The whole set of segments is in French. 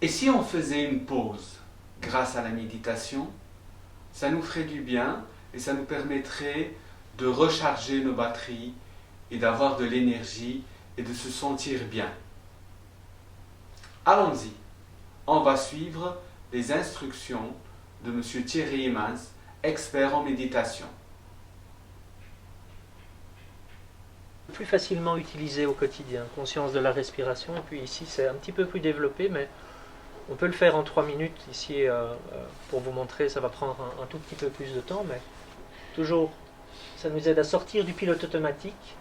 Et si on faisait une pause grâce à la méditation, ça nous ferait du bien et ça nous permettrait de recharger nos batteries et d'avoir de l'énergie et de se sentir bien. Allons-y, on va suivre les instructions de M. Thierry Emmans, expert en méditation. Plus facilement utilisé au quotidien, conscience de la respiration, et puis ici c'est un petit peu plus développé, mais on peut le faire en 3 minutes, ici pour vous montrer, ça va prendre un tout petit peu plus de temps, mais toujours, ça nous aide à sortir du pilote automatique.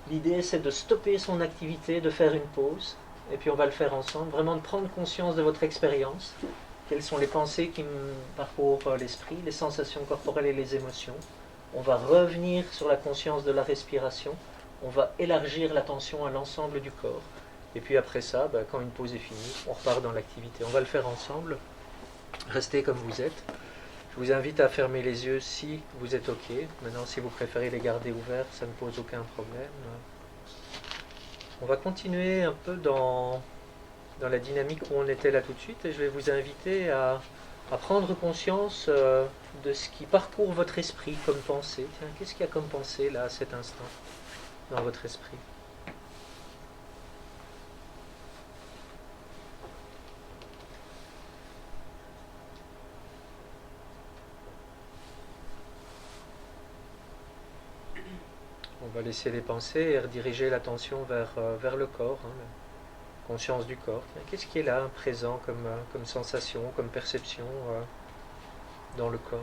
L'idée c'est de stopper son activité, de faire une pause, et puis on va le faire ensemble, vraiment de prendre conscience de votre expérience, quelles sont les pensées qui me parcourent l'esprit, les sensations corporelles et les émotions. On va revenir sur la conscience de la respiration, on va élargir l'attention à l'ensemble du corps. Et puis après ça, quand une pause est finie, on repart dans l'activité. On va le faire ensemble. Restez comme vous êtes. Je vous invite à fermer les yeux si vous êtes OK. Maintenant, si vous préférez les garder ouverts, ça ne pose aucun problème. On va continuer un peu dans la dynamique où on était là tout de suite. Et je vais vous inviter à prendre conscience de ce qui parcourt votre esprit comme pensée. Tiens, qu'est-ce qu'il y a comme pensée là à cet instant dans votre esprit? On va laisser les pensées et rediriger l'attention vers le corps, hein, la conscience du corps. Qu'est-ce qui est là, présent comme sensation, comme perception dans le corps?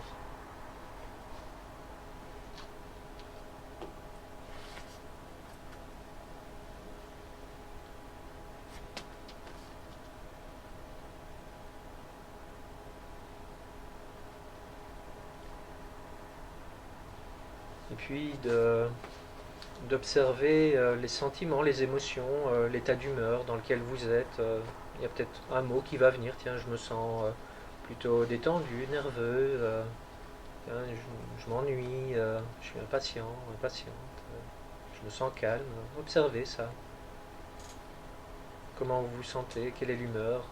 Et puis d'observer les sentiments, les émotions, l'état d'humeur dans lequel vous êtes. Il y a peut-être un mot qui va venir, tiens, je me sens plutôt détendu, nerveux, tiens, je m'ennuie, je suis impatient, impatiente, je me sens calme. Observez ça. Comment vous vous sentez, quelle est l'humeur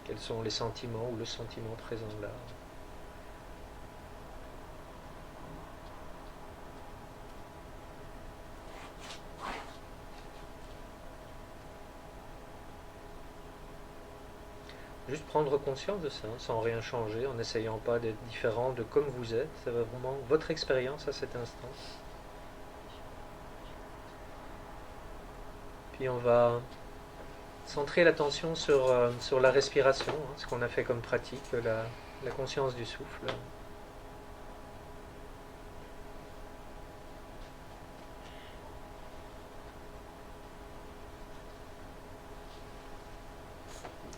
quels sont les sentiments ou le sentiment présent là. Juste prendre conscience de ça, sans rien changer, en n'essayant pas d'être différent de comme vous êtes. Ça va vraiment votre expérience à cet instant. Puis on va centrer l'attention sur la respiration, hein, ce qu'on a fait comme pratique, la conscience du souffle.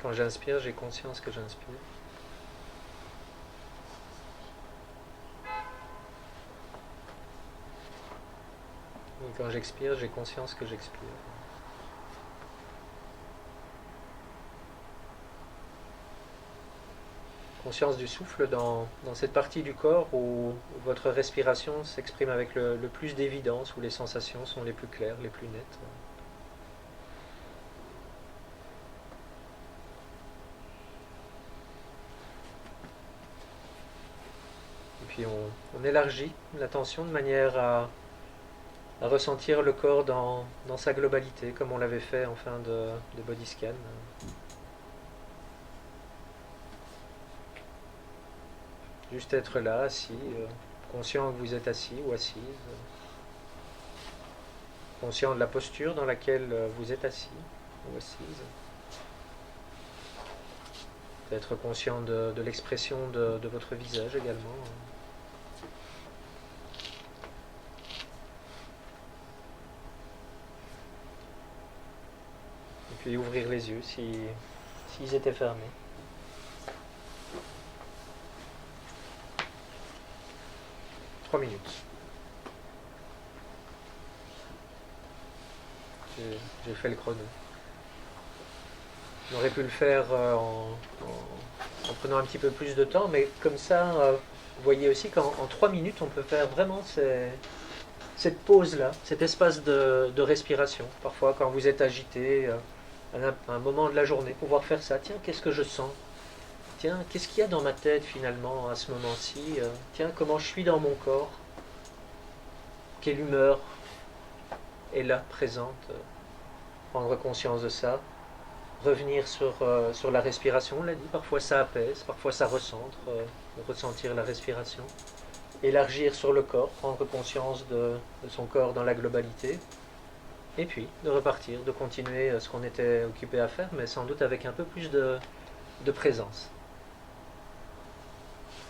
Quand j'inspire, j'ai conscience que j'inspire. Et quand j'expire, j'ai conscience que j'expire. Conscience du souffle dans cette partie du corps où votre respiration s'exprime avec le plus d'évidence, où les sensations sont les plus claires, les plus nettes. Et puis on élargit l'attention de manière à ressentir le corps dans sa globalité, comme on l'avait fait en fin de body scan. Juste être là, assis, conscient que vous êtes assis ou assise, conscient de la posture dans laquelle vous êtes assis ou assise. Être conscient de l'expression de votre visage également. Et puis ouvrir les yeux s'ils étaient fermés. Minutes. J'ai fait le chrono. On aurait pu le faire en prenant un petit peu plus de temps, mais comme ça, vous voyez aussi qu'en 3 minutes, on peut faire vraiment cette pause-là, cet espace de respiration. Parfois, quand vous êtes agité, à un moment de la journée, pouvoir faire ça. Tiens, qu'est-ce que je sens? Tiens, qu'est-ce qu'il y a dans ma tête finalement à ce moment-ci? Tiens, comment je suis dans mon corps? Quelle humeur est là, présente? Prendre conscience de ça. Revenir sur la respiration, on l'a dit, parfois ça apaise, parfois ça recentre, ressentir la respiration. Élargir sur le corps, prendre conscience de son corps dans la globalité. Et puis de repartir, de continuer ce qu'on était occupé à faire, mais sans doute avec un peu plus de présence.